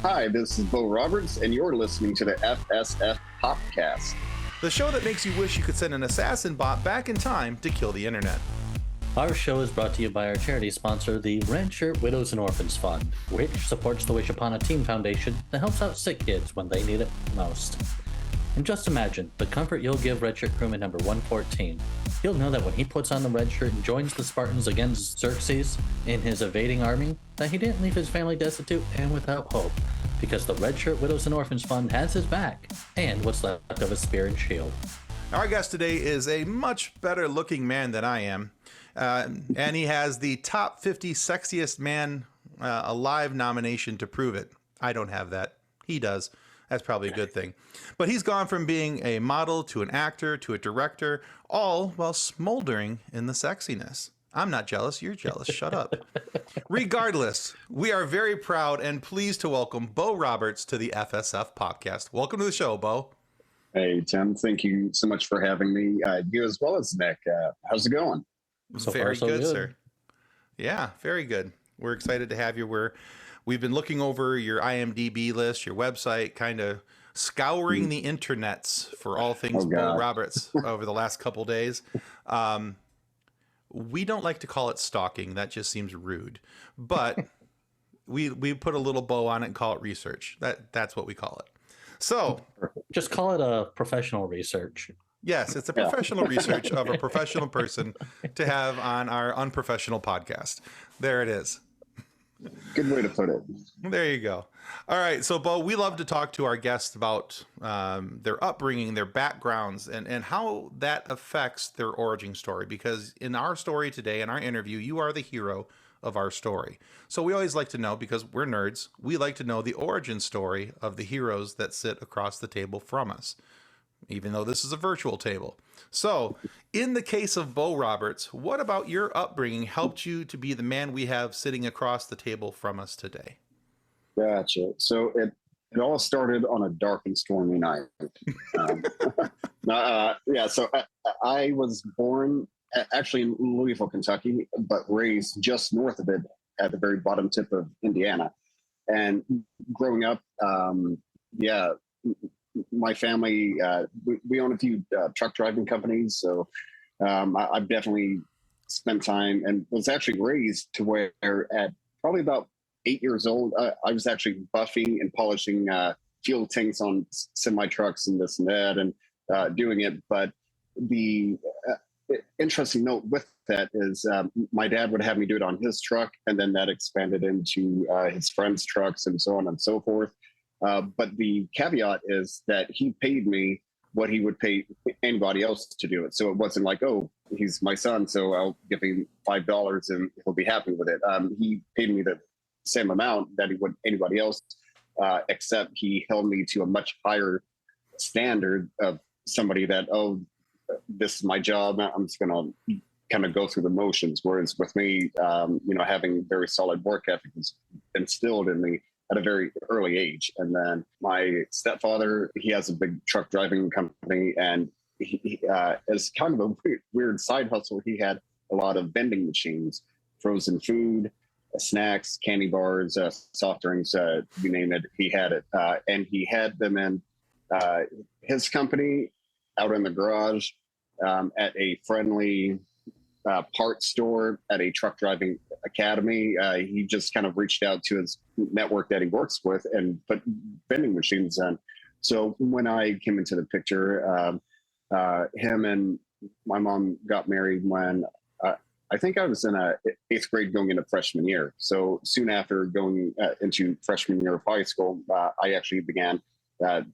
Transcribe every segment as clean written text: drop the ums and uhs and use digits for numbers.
Hi, this is Bo Roberts, and you're listening to the FSF Podcast. The show that makes you wish you could send an assassin bot back in time to kill the internet. Our show is brought to you by our charity sponsor, the Red Shirt Widows and Orphans Fund, which supports the Wish Upon a Teen Foundation that helps out sick kids when they need it most. And just imagine the comfort you'll give Red Shirt crewman number 114. He'll know that when he puts on the red shirt and joins the Spartans against Xerxes in his evading army, that he didn't leave his family destitute and without hope, because the Red Shirt Widows and Orphans Fund has his back, and what's left of his spear and shield. Our guest today is a much better looking man than I am, and he has the top 50 sexiest man alive nomination to prove it. I don't have that. He does. That's probably a good thing. But he's gone from being a model to an actor to a director, all while smoldering in the sexiness. I'm not jealous. You're jealous. Shut up. Regardless, we are very proud and pleased to welcome Bo Roberts to the FSF podcast. Welcome to the show, Bo. Hey, Tim. Thank you so much for having me. You as well as Nick. How's it going? So very far, so good, sir. Yeah, very good. We're excited to have you. We've been looking over your IMDb list, your website, kind of scouring the internets for all things Bo Roberts over the last couple days. We don't like to call it stalking. That just seems rude. But we put a little bow on it and call it research. That's what we call it. So just call it a professional research. Yes, it's a professional research of a professional person to have on our unprofessional podcast. There it is. Good way to put it. There you go. All right. So, Bo, we love to talk to our guests about their upbringing, their backgrounds, and how that affects their origin story. Because in our story today, in our interview, you are the hero of our story. So we always like to know, because we're nerds, we like to know the origin story of the heroes that sit across the table from us, even though this is a virtual table. So in the case of Bo Roberts, what about your upbringing helped you to be the man we have sitting across the table from us today? Gotcha. So it all started on a dark and stormy night. So I was born actually in Louisville, Kentucky, but raised just north of it at the very bottom tip of Indiana. And growing up, my family, we own a few truck driving companies. So I've definitely spent time and was actually raised to where at probably about 8 years old, I was actually buffing and polishing fuel tanks on semi trucks and this and that and doing it. But the interesting note with that is my dad would have me do it on his truck, and then that expanded into his friends' trucks and so on and so forth. But the caveat is that he paid me what he would pay anybody else to do it. So it wasn't like, oh, he's my son, so I'll give him $5 and he'll be happy with it. He paid me the same amount that he would anybody else, except he held me to a much higher standard of somebody that, oh, this is my job. I'm just going to kind of go through the motions. Whereas with me, having very solid work ethic was instilled in me at a very early age. And then my stepfather, he has a big truck driving company, and he as kind of a weird side hustle, he had a lot of vending machines, frozen food, snacks, candy bars, soft drinks, you name it, he had it. And he had them in his company out in the garage, at a friendly parts store, at a truck driving academy. He just kind of reached out to his network that he works with and put vending machines in. So when I came into the picture, him and my mom got married when I think I was in eighth grade going into freshman year. So soon after going into freshman year of high school, I actually began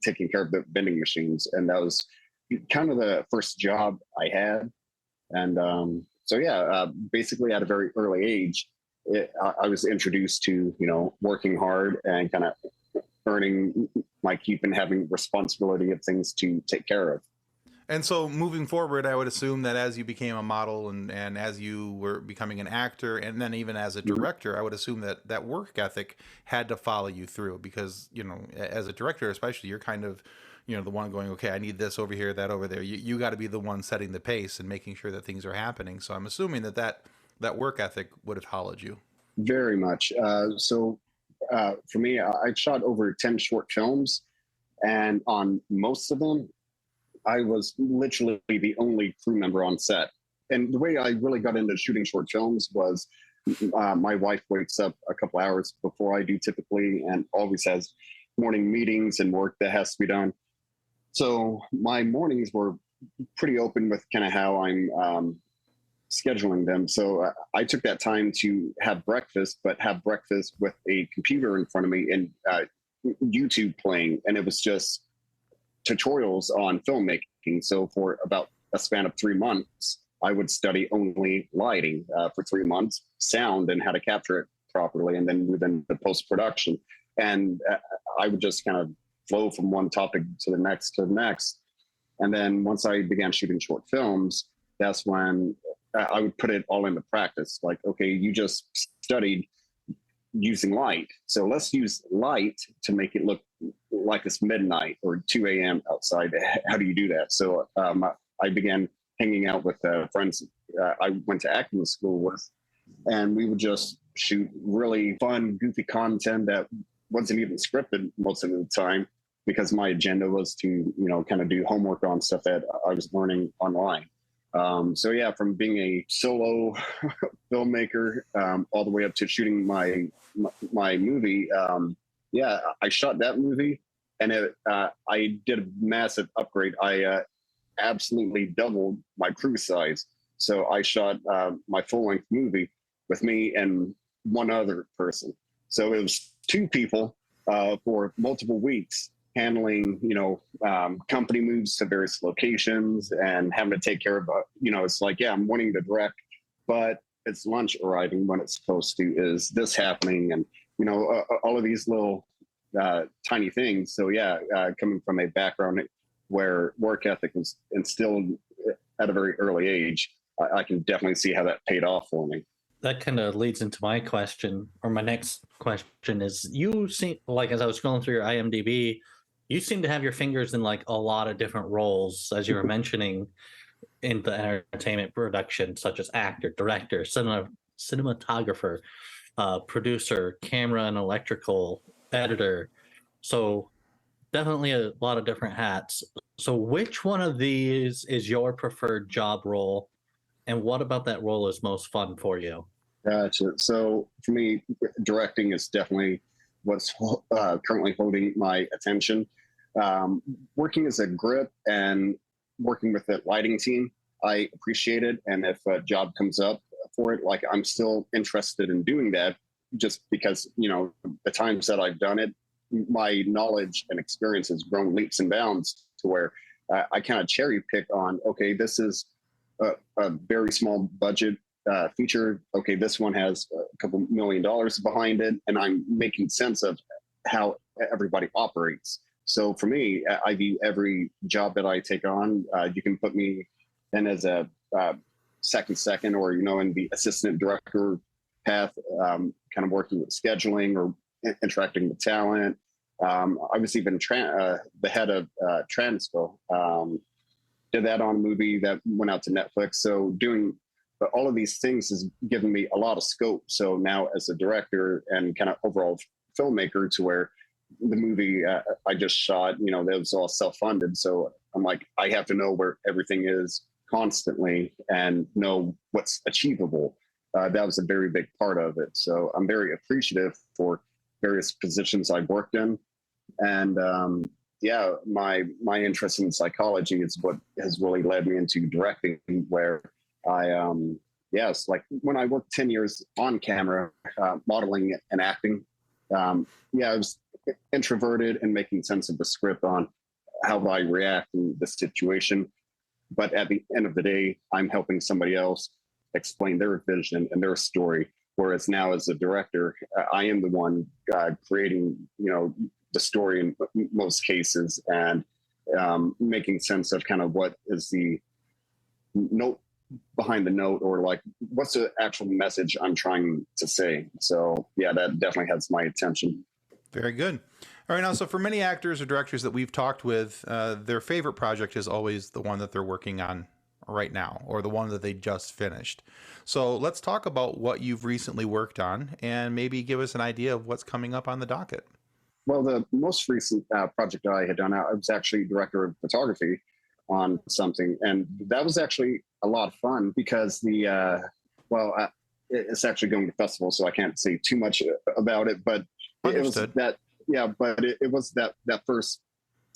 taking care of the vending machines. And that was kind of the first job I had. And basically at a very early age, I was introduced to, working hard and kind of earning my keep and having responsibility of things to take care of. And so moving forward, I would assume that as you became a model and as you were becoming an actor and then even as a director, I would assume that work ethic had to follow you through, because, as a director, especially, you're kind of, the one going, okay, I need this over here, that over there. You got to be the one setting the pace and making sure that things are happening. So I'm assuming that work ethic would have followed you. Very much. So for me, I shot over 10 short films, and on most of them, I was literally the only crew member on set. And the way I really got into shooting short films was my wife wakes up a couple hours before I do typically, and always has morning meetings and work that has to be done. So my mornings were pretty open with kind of how I'm scheduling them. So I took that time to have breakfast, but have breakfast with a computer in front of me and YouTube playing. And it was just tutorials on filmmaking. So for about a span of 3 months, I would study only lighting for 3 months, sound and how to capture it properly, and then move into post-production. And I would just kind of flow from one topic to the next. And then once I began shooting short films, that's when I would put it all into practice. Like, okay, you just studied using light, so let's use light to make it look like it's midnight or 2 a.m. outside. How do you do that? So I began hanging out with friends I went to acting school with, and we would just shoot really fun, goofy content that wasn't even scripted most of the time, because my agenda was to, kind of do homework on stuff that I was learning online. So yeah, from being a solo filmmaker all the way up to shooting my movie, I shot that movie, and I did a massive upgrade. I absolutely doubled my crew size. So I shot my full-length movie with me and one other person. So it was 2 people for multiple weeks, handling, company moves to various locations and having to take care of, it's like, yeah, I'm wanting to direct, but it's lunch arriving when it's supposed to. Is this happening? And, all of these little tiny things. So yeah, coming from a background where work ethic was instilled at a very early age, I can definitely see how that paid off for me. That kind of leads into my question, or my next question is, you seem like, as I was scrolling through your IMDb, you seem to have your fingers in like a lot of different roles, as you were mentioning, in the entertainment production, such as actor, director, cinematographer, producer, camera and electrical, editor. So definitely a lot of different hats. So which one of these is your preferred job role, and what about that role is most fun for you? Gotcha. So for me, directing is definitely what's currently holding my attention. Working as a grip and working with the lighting team, I appreciate it. And if a job comes up for it, like, I'm still interested in doing that, just because, the times that I've done it, my knowledge and experience has grown leaps and bounds to where I kind of cherry pick on, okay, this is a very small budget feature. Okay, this one has a couple $1 million behind it, and I'm making sense of how everybody operates. So for me, I view every job that I take on, you can put me in as a second, or, in the assistant director path, kind of working with scheduling or interacting with talent. I was even the head of Transco. Did that on a movie that went out to Netflix. So doing all of these things has given me a lot of scope. So now as a director and kind of overall filmmaker, to where the movie I just shot, that was all self-funded. So I'm like, I have to know where everything is constantly and know what's achievable. That was a very big part of it. So I'm very appreciative for various positions I've worked in. And my interest in psychology is what has really led me into directing, where it's like when I worked 10 years on camera, modeling and acting, I was introverted and making sense of the script on how I react in the situation. But at the end of the day, I'm helping somebody else explain their vision and their story. Whereas now as a director, I am the one creating, the story in most cases, and making sense of kind of what is the note behind the note, or like what's the actual message I'm trying to say. So yeah, that definitely has my attention. Very good. All right, now, so for many actors or directors that we've talked with, their favorite project is always the one that they're working on right now, or the one that they just finished. So let's talk about what you've recently worked on and maybe give us an idea of what's coming up on the docket. Well, the most recent project I had done, I was actually director of photography on something, and that was actually a lot of fun because it's actually going to festival, so I can't say too much about it. But Understood. it was that first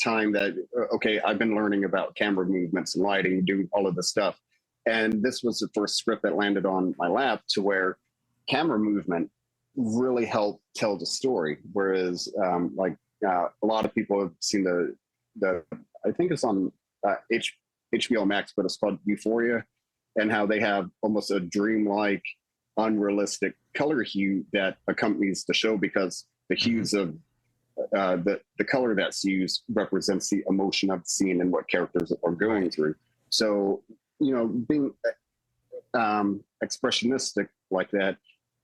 time that okay, I've been learning about camera movements and lighting, doing all of this stuff, and this was the first script that landed on my lap to where camera movement really helped tell the story. Whereas, a lot of people have seen the I think it's on HBO Max, but it's called Euphoria, and how they have almost a dreamlike, unrealistic color hue that accompanies the show because the hues of the color that's used represents the emotion of the scene and what characters are going through. So, being expressionistic like that,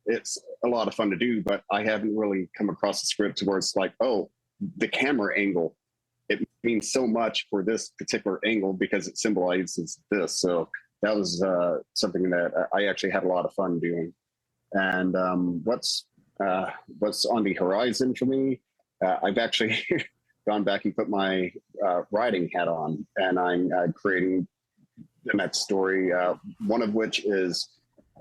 it's a lot of fun to do, but I haven't really come across a script where it's like, oh, the camera angle, it means so much for this particular angle because it symbolizes this. So that was something that I actually had a lot of fun doing. And what's on the horizon for me, I've actually gone back and put my writing hat on, and I'm creating the next story, one of which is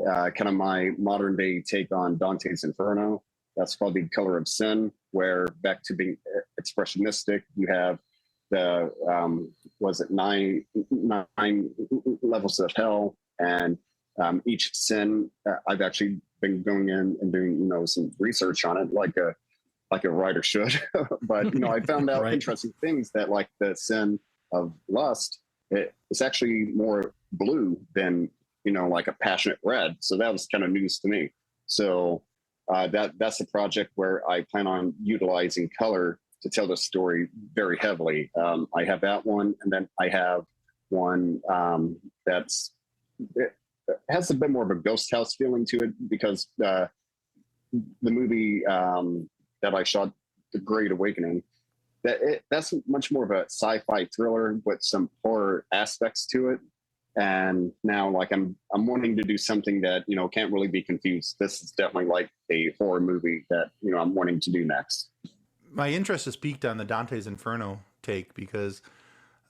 kind of my modern day take on Dante's Inferno. That's called The Color of Sin, where back to being expressionistic, you have the, nine levels of hell. And each sin, I've actually been going in and doing, some research on it like a writer should. But, I found out Right. interesting things that like the sin of lust, it's actually more blue than like a passionate red. So that was kind of news to me. So that's a project where I plan on utilizing color to tell the story very heavily. I have that one, and then I have one it has a bit more of a ghost house feeling to it because the movie that I shot, The Great Awakening, that's much more of a sci-fi thriller with some horror aspects to it. And now like I'm wanting to do something that can't really be confused. This is definitely like a horror movie that I'm wanting to do next. My interest is piqued on the Dante's Inferno take because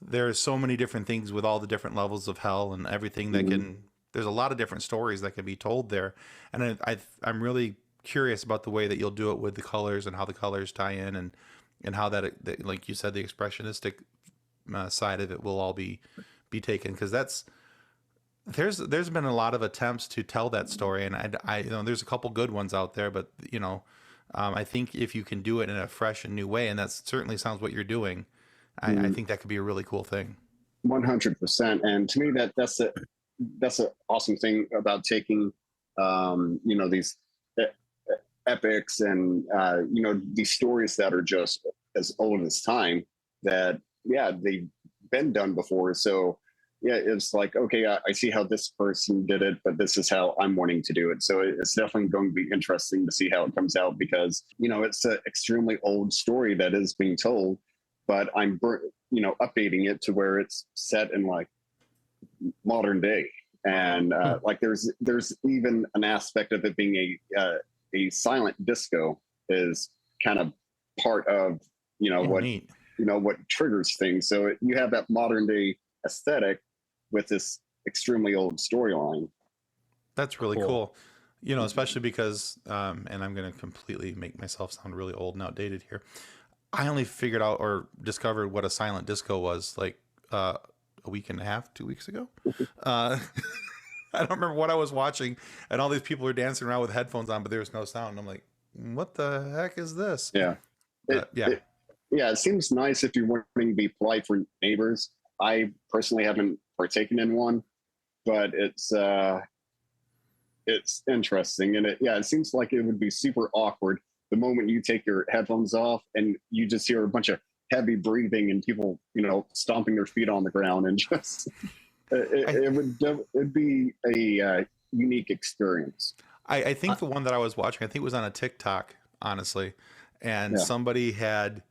there's so many different things with all the different levels of hell and everything that there's a lot of different stories that can be told there. And I'm really curious about the way that you'll do it with the colors and how the colors tie in and how that, like you said, the expressionistic side of it will all be taken, because there's been a lot of attempts to tell that story, and I there's a couple good ones out there, but I think if you can do it in a fresh and new way, and that certainly sounds what you're doing, I think that could be a really cool thing. 100%. And to me that's an awesome thing about taking these epics and these stories that are just as old as time that they've been done before. So it's like, okay, I see how this person did it, but this is how I'm wanting to do it. So it's definitely going to be interesting to see how it comes out because it's an extremely old story that is being told, but I'm updating it to where it's set in like modern day. And like there's even an aspect of it being a silent disco is kind of part of Neat. what triggers things. So you have that modern day aesthetic with this extremely old storyline. That's really cool. Especially because, and I'm going to completely make myself sound really old and outdated here. I only figured out or discovered what a silent disco was like a week and a half, 2 weeks ago. I don't remember what I was watching, and all these people are dancing around with headphones on, but there was no sound. I'm like, what the heck is this? Yeah. It seems nice if you're wanting to be polite for neighbors. I personally haven't partaken in one, but it's interesting. And it seems like it would be super awkward the moment you take your headphones off and you just hear a bunch of heavy breathing and people, stomping their feet on the ground, and just it'd be a unique experience. I think the one that I was watching, I think it was on a TikTok, honestly, and somebody had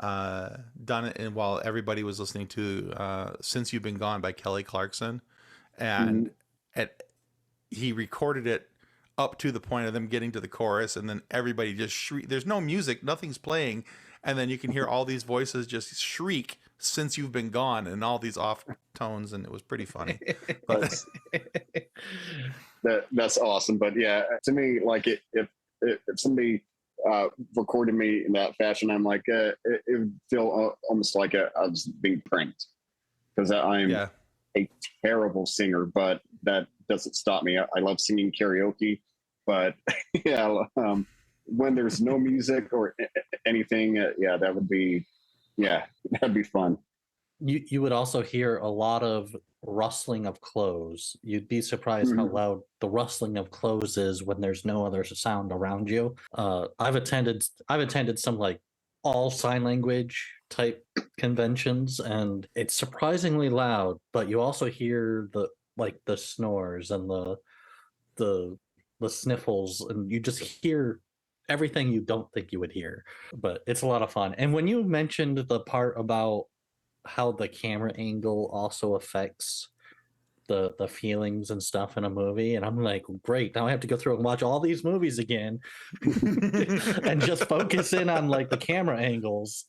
done it while everybody was listening to Since You've Been Gone by Kelly Clarkson. and he recorded it up to the point of them getting to the chorus, and then everybody just shriek. There's no music, nothing's playing, and then you can hear all these voices just shriek "Since You've Been Gone" and all these off tones, and it was pretty funny. That's, that's awesome. But yeah, to me, like if somebody recorded me in that fashion, I'm like, it would feel almost like I was being pranked, because I'm a terrible singer, but that doesn't stop me. I love singing karaoke, but yeah, when there's no music or anything, that would be, that'd be fun. You would also hear a lot of rustling of clothes. You'd be surprised how loud the rustling of clothes is when there's no other sound around you. I've attended some like all sign language type conventions, and it's surprisingly loud, but you also hear the snores and the sniffles, and you just hear everything you don't think you would hear. But it's a lot of fun. And when you mentioned the part about how the camera angle also affects the feelings and stuff in a movie, and I'm like, great, now I have to go through and watch all these movies again and just focus in on like the camera angles.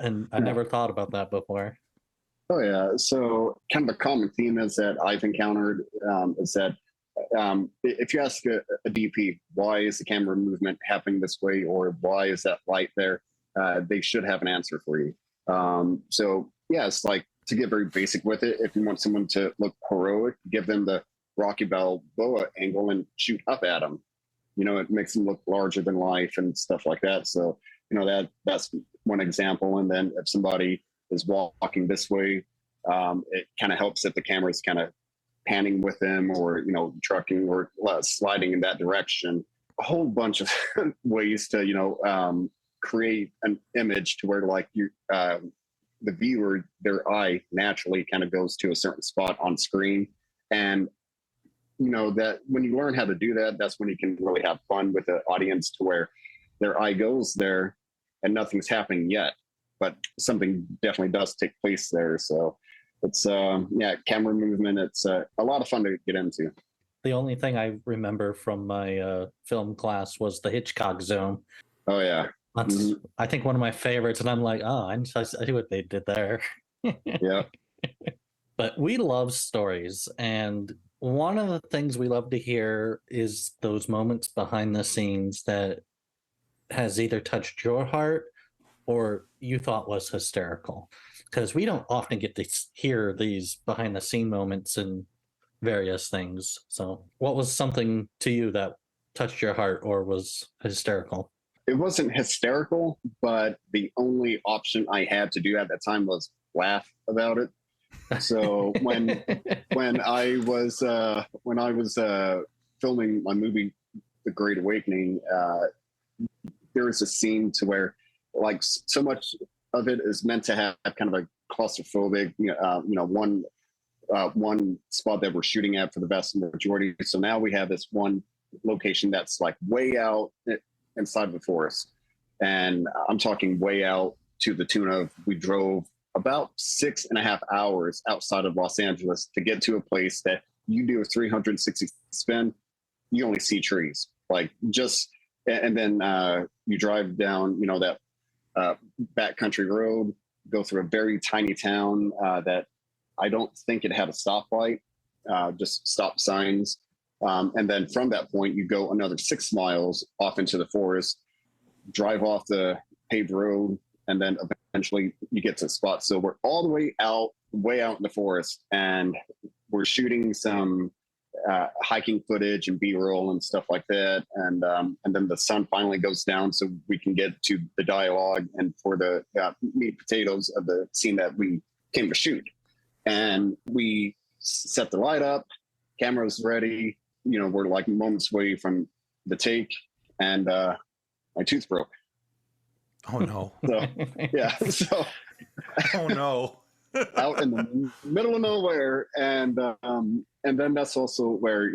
And I never thought about that before. Oh yeah, so kind of a common theme is that I've encountered is that if you ask a DP, why is the camera movement happening this way, or why is that light there, they should have an answer for you. So yeah, it's like, to get very basic with it, if you want someone to look heroic, give them the Rocky Balboa angle and shoot up at them. It makes them look larger than life and stuff like that. So, that's one example. And then if somebody is walking this way, it kind of helps if the camera is kind of panning with them, or, trucking or sliding in that direction. A whole bunch of ways to, create an image to where like the viewer, their eye naturally kind of goes to a certain spot on screen. And, that when you learn how to do that, that's when you can really have fun with the audience, to where their eye goes there and nothing's happening yet, but something definitely does take place there. So it's, camera movement. It's a lot of fun to get into. The only thing I remember from my film class was the Hitchcock zone. Oh, yeah. That's, I think, one of my favorites, and I'm like, oh, I see what they did there. Yeah. But we love stories, and one of the things we love to hear is those moments behind the scenes that has either touched your heart or you thought was hysterical. Because we don't often get to hear these behind the scene moments in various things. So what was something to you that touched your heart or was hysterical? It wasn't hysterical, but the only option I had to do at that time was laugh about it. So when I was filming my movie, The Great Awakening, there was a scene to where, like, so much of it is meant to have kind of a claustrophobic, one spot that we're shooting at for the vast majority. So now we have this one location that's like way out inside of the forest, and I'm talking way out to the tune of, we drove about 6.5 hours outside of Los Angeles to get to a place that you do a 360 spin, you only see trees, like, just, and then you drive down that backcountry road, go through a very tiny town that I don't think it had a stoplight, just stop signs. And then from that point, you go another 6 miles off into the forest, drive off the paved road, and then eventually you get to a spot. So we're all the way out in the forest, and we're shooting some hiking footage and B-roll and stuff like that. And then the sun finally goes down, so we can get to the dialogue and for the meat and potatoes of the scene that we came to shoot. And we set the light up, camera's ready. We're like moments away from the take, and my tooth broke. Oh no! So yeah, so oh no! Out in the middle of nowhere, and then that's also where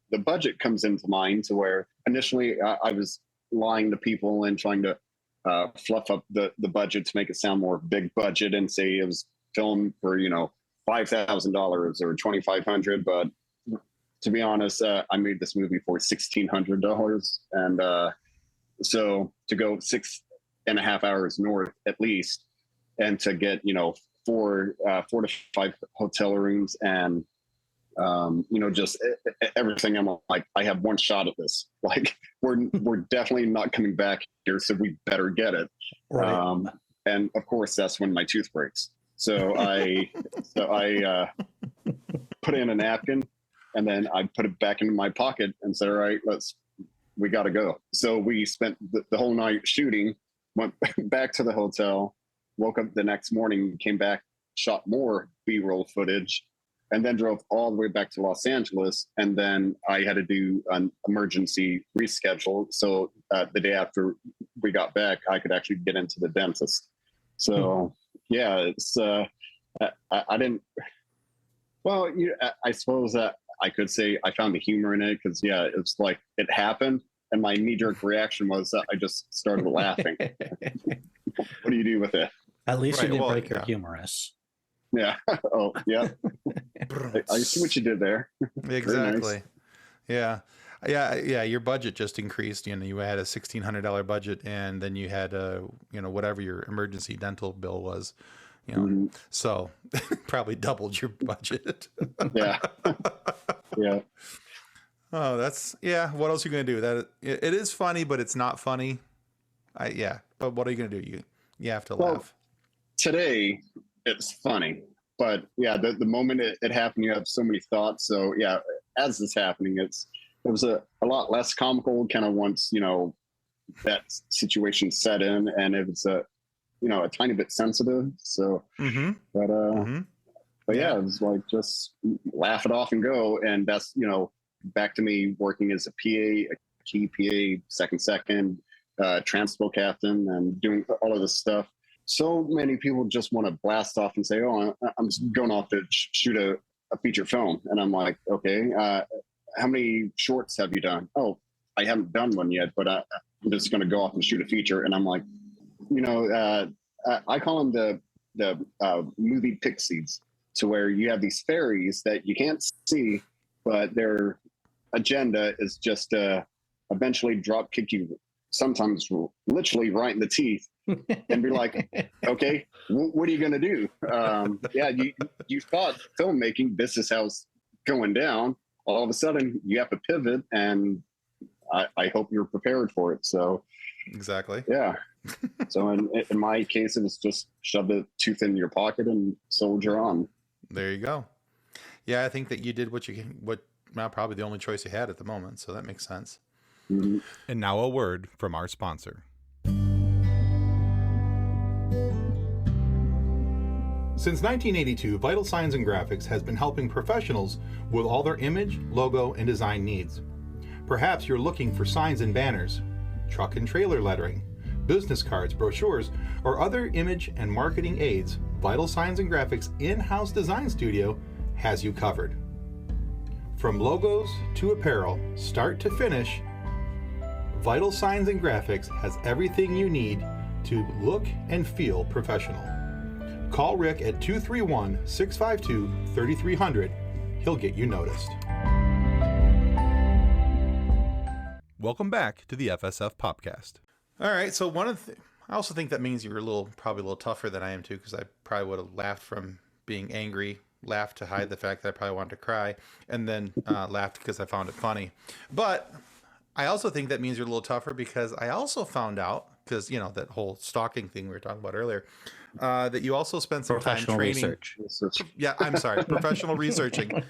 the budget comes into mind. To where initially I was lying to people and trying to fluff up the budget to make it sound more big budget and say it was filmed for $5,000 or $2,500, but to be honest, I made this movie for $1,600, and so to go 6.5 hours north at least, and to get four to five hotel rooms and just everything. I'm like, I have one shot at this. Like, we're definitely not coming back here, so we better get it. Right. And of course, that's when my tooth breaks. So I put in a napkin, and then I put it back into my pocket and said, all right, we got to go. So we spent the whole night shooting, went back to the hotel, woke up the next morning, came back, shot more B-roll footage, and then drove all the way back to Los Angeles. And then I had to do an emergency reschedule. So the day after we got back, I could actually get into the dentist. So yeah, it's I didn't. Well, I suppose that I could say I found the humor in it, because it's like it happened, and my knee-jerk reaction was that I just started laughing. What do you do with it? At least you Right, didn't well, break your yeah. humorous. Yeah. Oh, yeah. I see what you did there. Exactly. Yeah. Yeah. Your budget just increased. You had a $1,600 budget, and then you had whatever your emergency dental bill was. So probably doubled your budget. Yeah. Yeah. Oh, what else are you gonna do? That it is funny, but it's not funny. But what are you gonna do? You have to laugh. Today it's funny, but the moment it happened, you have so many thoughts. So as it's happening, it was a lot less comical kind of once that situation set in, and it was a tiny bit sensitive. So but yeah, it was like, just laugh it off and go. And that's back to me working as a PA, a key PA, second transpo captain, and doing all of this stuff. So many people just want to blast off and say, oh, I'm just going off to shoot a feature film. And I'm like, okay, how many shorts have you done? Oh, I haven't done one yet, but I'm just going to go off and shoot a feature. And I'm like, I call them the movie pixies, to where you have these fairies that you can't see, but their agenda is just eventually drop kick you, sometimes literally right in the teeth, and be like, okay, what are you going to do? You thought filmmaking, this is how it's going down. All of a sudden you have to pivot, and I hope you're prepared for it. So exactly. Yeah. So in my case, it was just shove the tooth in your pocket and soldier on. There you go. Yeah, I think that you did probably the only choice you had at the moment. So that makes sense. Mm-hmm. And now a word from our sponsor. Since 1982, Vital Signs and Graphics has been helping professionals with all their image, logo, and design needs. Perhaps you're looking for signs and banners, truck and trailer lettering, business cards, brochures, or other image and marketing aids. Vital Signs and Graphics in-house design studio has you covered. From logos to apparel, start to finish, Vital Signs and Graphics has everything you need to look and feel professional. Call Rick at 231-652-3300. He'll get you noticed. Welcome back to the FSF Popcast. All right. So I also think that means you're probably a little tougher than I am too, because I probably would have laughed from being angry, laughed to hide the fact that I probably wanted to cry, and then laughed because I found it funny. But I also think that means you're a little tougher, because I also found out, because that whole stalking thing we were talking about earlier, that you also spent some time training. Research. Yeah, I'm sorry, professional researching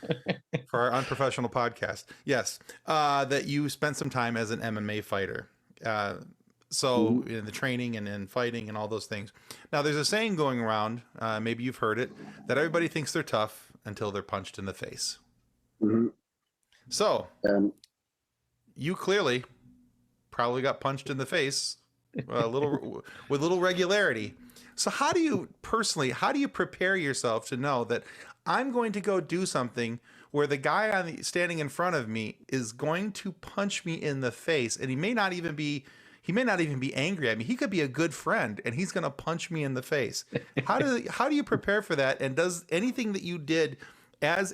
for our unprofessional podcast. Yes, that you spent some time as an MMA fighter. So in the training and in fighting and all those things. Now, there's a saying going around, maybe you've heard it, that everybody thinks they're tough until they're punched in the face. Mm-hmm. So you clearly probably got punched in the face with little regularity. So how do you prepare yourself to know that I'm going to go do something where the guy standing in front of me is going to punch me in the face, and he may not even be he may not even be angry at me. He could be a good friend, and he's going to punch me in the face. How do you prepare for that? And does anything that you did as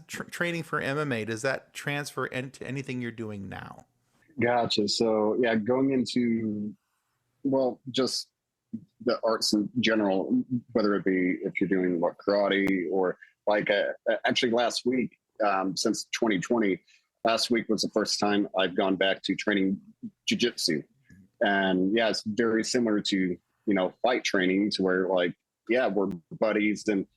training for MMA, does that transfer into anything you're doing now? Gotcha. So yeah, going into, well, just the arts in general, whether it be if you're doing karate or like actually last week, since 2020, last week was the first time I've gone back to training jiu-jitsu. And yeah, it's very similar to, fight training, to where like, yeah, we're buddies and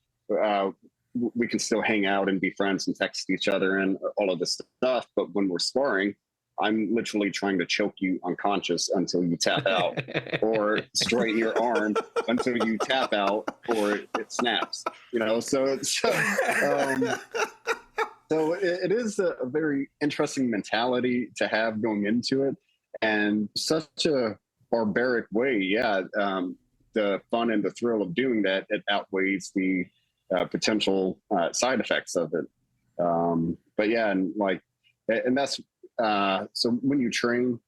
we can still hang out and be friends and text each other and all of this stuff. But when we're sparring, I'm literally trying to choke you unconscious until you tap out, or straighten your arm until you tap out, or it snaps. So it is a very interesting mentality to have going into it, and such a barbaric way. Yeah, the fun and the thrill of doing that, it outweighs the potential side effects of it. But yeah, and that's. So when you train,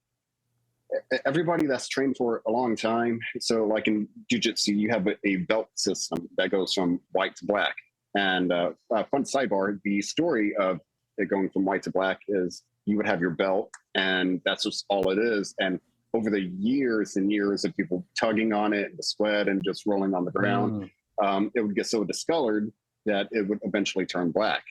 everybody that's trained for a long time, so like in jiu-jitsu, you have a belt system that goes from white to black. And fun sidebar, the story of it going from white to black is you would have your belt, and that's just all it is. And over the years and years of people tugging on it, the sweat and just rolling on the ground, it would get so discolored that it would eventually turn black.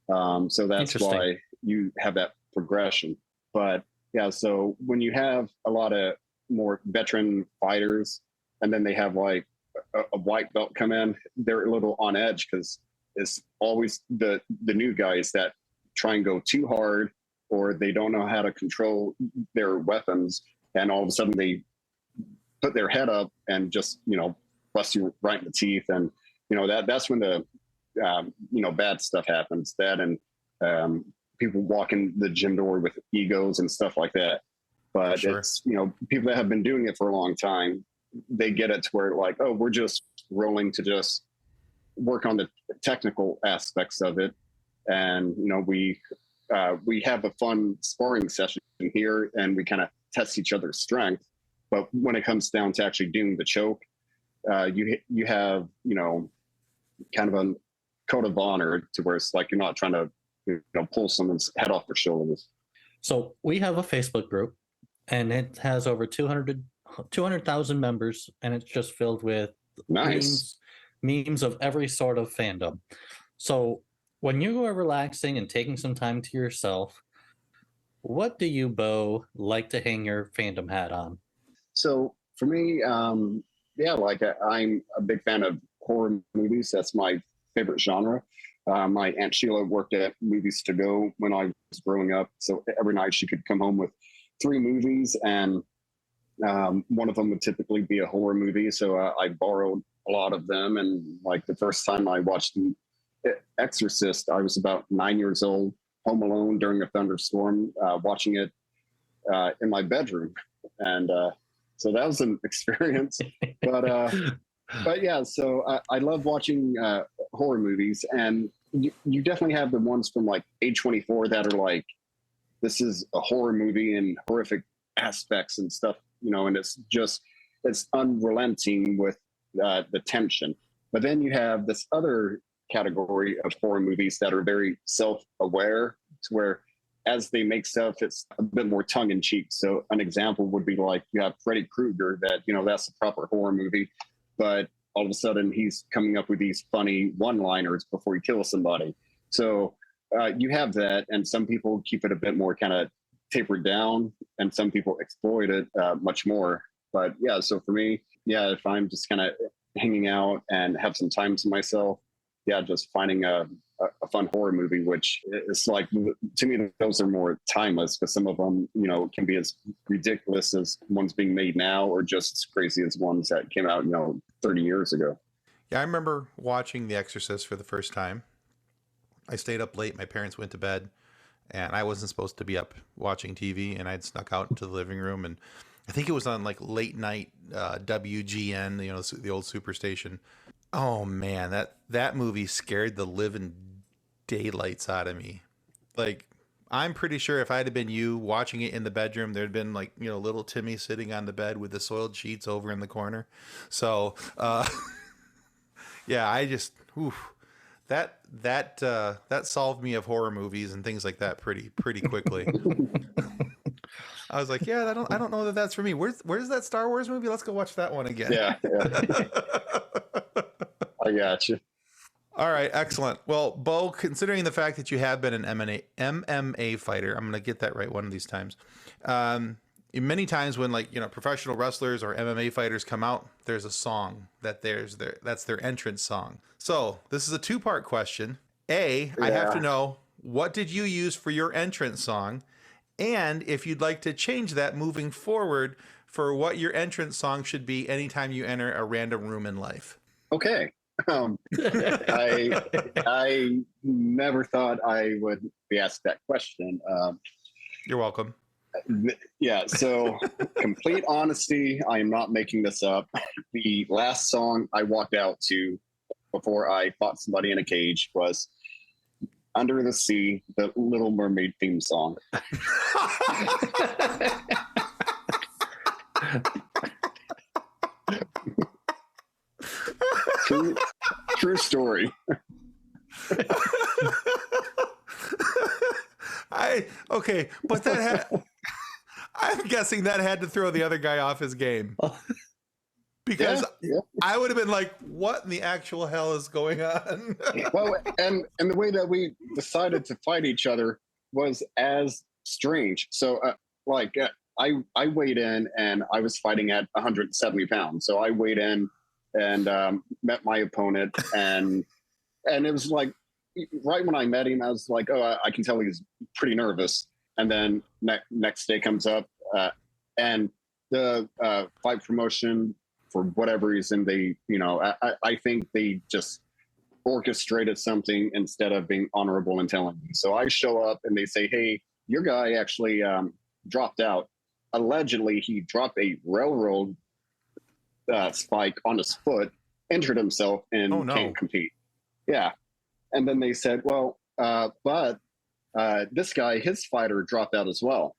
So that's why you have that progression. But yeah, so when you have a lot of more veteran fighters, and then they have like a white belt come in, they're a little on edge, because it's always the new guys that try and go too hard, or they don't know how to control their weapons, and all of a sudden they put their head up and just bust you right in the teeth. And that's when the bad stuff happens. That and people walk in the gym door with egos and stuff like that. But sure, it's, people that have been doing it for a long time, they get it to where like, oh, we're just rolling to just work on the technical aspects of it. And, we have a fun sparring session here, and we kind of test each other's strength. But when it comes down to actually doing the choke, you have, kind of a code of honor, to where it's like, you're not trying to, pull someone's head off their shoulders. So we have a Facebook group, and it has over 200,000 members, and it's just filled with memes of every sort of fandom. So when you are relaxing and taking some time to yourself, what do you, Bo, like to hang your fandom hat on? So for me, I'm a big fan of horror movies. That's my favorite genre. My Aunt Sheila worked at Movies to Go when I was growing up. So every night she could come home with 3 movies, and one of them would typically be a horror movie. So I borrowed a lot of them. And like the first time I watched The Exorcist, I was about 9 years old, home alone during a thunderstorm, watching it in my bedroom. And so that was an experience. But yeah, so I love watching horror movies, and you definitely have the ones from like A24 that are like, this is a horror movie and horrific aspects and stuff, and it's unrelenting with the tension. But then you have this other category of horror movies that are very self-aware, to where as they make stuff, it's a bit more tongue-in-cheek. So an example would be like, you have Freddy Krueger, that, that's a proper horror movie, but all of a sudden he's coming up with these funny one-liners before he kills somebody. So you have that, and some people keep it a bit more kind of tapered down, and some people exploit it much more. But yeah, so for me, yeah, if I'm just kind of hanging out and have some time to myself, yeah, just finding a fun horror movie, which is like, to me, those are more timeless, because some of them, can be as ridiculous as ones being made now, or just as crazy as ones that came out, 30 years ago. Yeah, I remember watching The Exorcist for the first time. I stayed up late. My parents went to bed, and I wasn't supposed to be up watching TV, and I'd snuck out into the living room, and I think it was on like late night WGN, the old Superstation. Oh man, that movie scared the living daylights out of me. Like, I'm pretty sure if I'd have been you watching it in the bedroom, there'd been like, little Timmy sitting on the bed with the soiled sheets over in the corner. So, yeah, I just, that solved me of horror movies and things like that pretty quickly. I was like, yeah, I don't know that that's for me. Where's that Star Wars movie? Let's go watch that one again. Yeah. I got you. All right, excellent. Well, Bo, considering the fact that you have been an MMA fighter, I'm going to get that right one of these times. Many times when professional wrestlers or MMA fighters come out, there's a song that's their entrance song. So this is a two-part question. I have to know, what did you use for your entrance song? And if you'd like to change that moving forward for what your entrance song should be anytime you enter a random room in life. Okay. I never thought I would be asked that question. You're welcome. Yeah, so complete honesty, I am not making this up. The last song I walked out to before I fought somebody in a cage was Under the Sea, the Little Mermaid theme song. True story. But I'm guessing that had to throw the other guy off his game. Because I would have been like, what in the actual hell is going on? Well, and the way that we decided to fight each other was as strange. So I weighed in and I was fighting at 170 pounds. So I weighed in and met my opponent, and it was like right when I met him, I was like, oh, I can tell he's pretty nervous. And then next day comes up, and the fight promotion, for whatever reason, they, I think they just orchestrated something instead of being honorable and telling me. So I show up and they say, hey, your guy actually dropped out. Allegedly, he dropped a railroad spike on his foot, injured himself, and can't compete. Yeah. And then they said, well, but this guy, his fighter dropped out as well.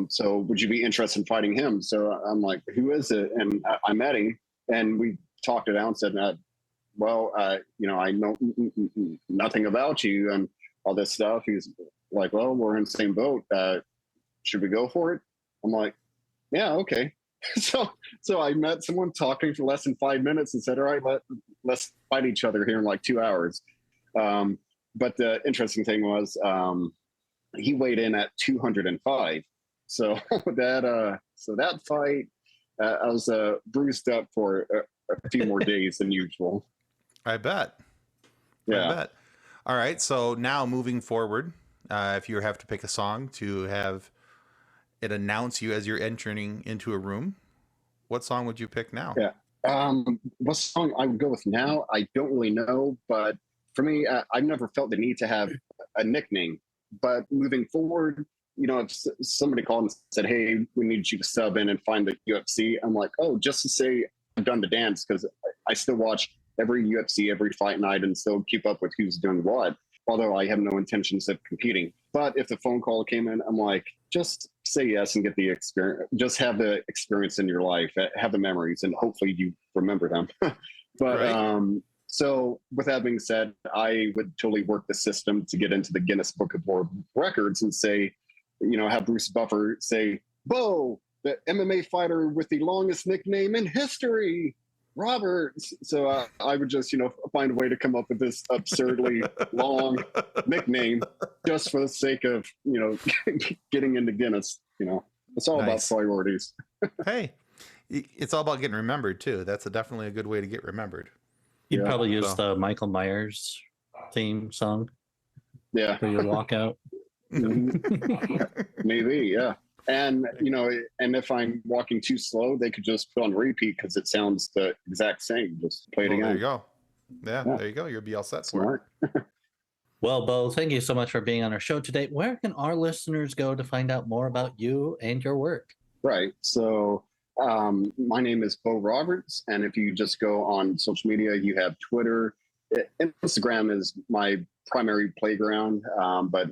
So would you be interested in fighting him? So I'm like, who is it? And I met him and we talked it out and said, well, I know nothing about you and all this stuff. He's like, well, we're in the same boat. Should we go for it? I'm like, yeah, okay. So I met someone talking for less than 5 minutes and said, all right, let's fight each other here in like 2 hours. But the interesting thing was, he weighed in at 205. So that fight, I was bruised up for a few more days than usual. I bet. Yeah. I bet. All right. So now moving forward, if you have to pick a song to have it announce you as you're entering into a room, what song would you pick now? Yeah. What song I would go with now, I don't really know. But for me, I've never felt the need to have a nickname. But moving forward, if somebody called and said, hey, we need you to sub in and find the UFC, I'm like, oh, just to say I've done the dance, because I still watch every UFC, every fight night, and still keep up with who's doing what, although I have no intentions of competing. But if the phone call came in, I'm like, just say yes and get the experience. Just have the experience in your life, have the memories, and hopefully you remember them. But right. So with that being said, I would totally work the system to get into the Guinness Book of World Records and say, have Bruce Buffer say, Bo, the MMA fighter with the longest nickname in history, Robert. So I would just, find a way to come up with this absurdly long nickname just for the sake of, getting into Guinness. It's all about priorities. Hey, it's all about getting remembered too. That's definitely a good way to get remembered. You'd probably use the Michael Myers theme song. Yeah. For your walkout. Maybe, yeah. And, and if I'm walking too slow, they could just put on repeat because it sounds the exact same. Just play it again. There you go. Yeah, there you go. You'll be all set for it. Well, Bo, thank you so much for being on our show today. Where can our listeners go to find out more about you and your work? Right. So my name is Bo Roberts. And if you just go on social media, you have Twitter, Instagram is my primary playground, but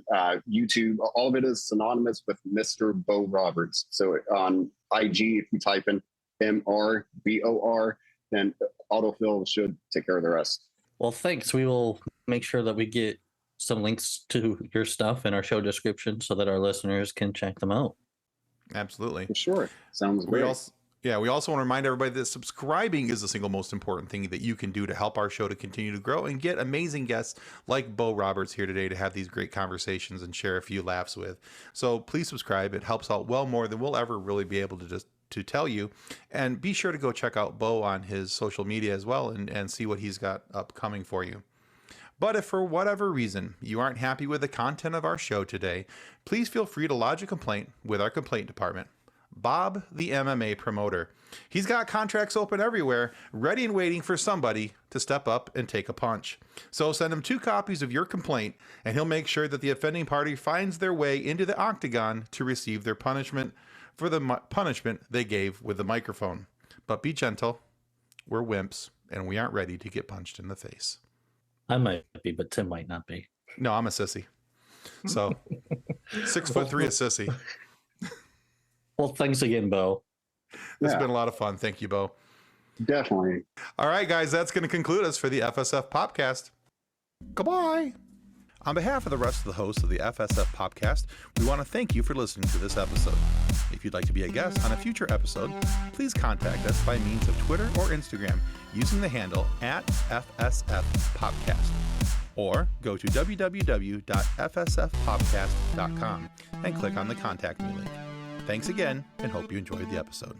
YouTube, all of it is synonymous with Mr. Bo Roberts. So on IG, if you type in MRBOR, then autofill should take care of the rest. Well, thanks. We will make sure that we get some links to your stuff in our show description so that our listeners can check them out. Absolutely. For sure. Sounds great. We also want to remind everybody that subscribing is the single most important thing that you can do to help our show to continue to grow and get amazing guests like Bo Roberts here today to have these great conversations and share a few laughs with. So please subscribe. It helps out well more than we'll ever really be able to tell you. And be sure to go check out Bo on his social media as well and see what he's got upcoming for you. But if for whatever reason you aren't happy with the content of our show today, please feel free to lodge a complaint with our complaint department. Bob, the MMA promoter. He's got contracts open everywhere, ready and waiting for somebody to step up and take a punch. So send him 2 copies of your complaint, and he'll make sure that the offending party finds their way into the octagon to receive their punishment for the punishment they gave with the microphone. But be gentle. We're wimps, and we aren't ready to get punched in the face. I might be, but Tim might not be. No, I'm a sissy. So 6'3" a sissy. Well, thanks again, Bo. It's been a lot of fun. Thank you, Bo. Definitely. All right, guys, that's going to conclude us for the FSF Popcast. Goodbye. On behalf of the rest of the hosts of the FSF Popcast, we want to thank you for listening to this episode. If you'd like to be a guest on a future episode, please contact us by means of Twitter or Instagram using the handle @FSFPopcast. Or go to www.fsfpopcast.com and click on the Contact Me link. Thanks again, and hope you enjoyed the episode.